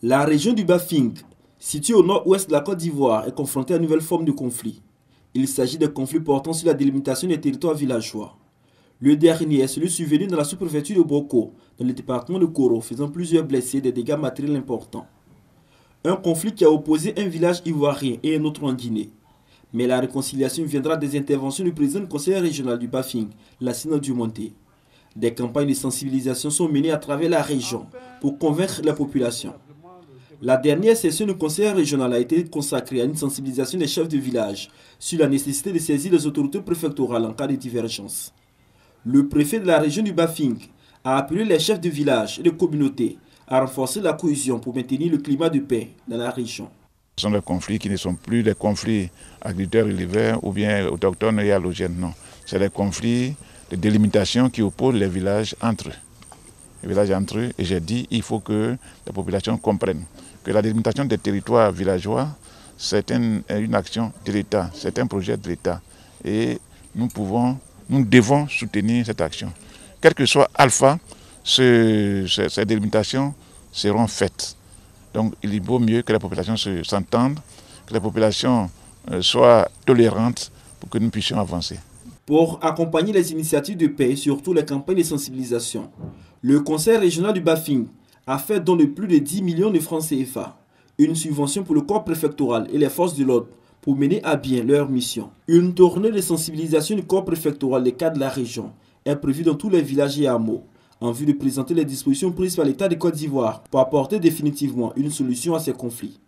La région du Bafing, située au nord-ouest de la Côte d'Ivoire, est confrontée à une nouvelle forme de conflit. Il s'agit de conflits portant sur la délimitation des territoires villageois. Le dernier est celui survenu dans la sous-préfecture de Boko, dans le département de Koro, faisant plusieurs blessés et des dégâts matériels importants. Un conflit qui a opposé un village ivoirien et un autre en Guinée. Mais la réconciliation viendra des interventions du président du conseil régional du Bafing, Lassina Dumonté. Des campagnes de sensibilisation sont menées à travers la région pour convaincre la population. La dernière session du conseil régional a été consacrée à une sensibilisation des chefs de village sur la nécessité de saisir les autorités préfectorales en cas de divergence. Le préfet de la région du Bafing a appelé les chefs de village et de communautés à renforcer la cohésion pour maintenir le climat de paix dans la région. Ce sont des conflits qui ne sont plus des conflits agriculteurs ou bien autochtones et allogènes, non. C'est des conflits de délimitation qui opposent les villages entre eux. Et j'ai dit qu'il faut que la population comprenne que la délimitation des territoires villageois, c'est une action de l'État, c'est un projet de l'État. Et nous devons soutenir cette action. Quel que soit alpha, ces délimitations seront faites. Donc il vaut mieux que la population s'entende, que la population soit tolérante pour que nous puissions avancer. Pour accompagner les initiatives de paix et surtout les campagnes de sensibilisation, le conseil régional du Bafing a fait don de plus de 10 millions de francs CFA, une subvention pour le corps préfectoral et les forces de l'ordre pour mener à bien leur mission. Une tournée de sensibilisation du corps préfectoral des cadres de la région est prévue dans tous les villages et hameaux, en vue de présenter les dispositions prises par l'État de Côte d'Ivoire pour apporter définitivement une solution à ces conflits.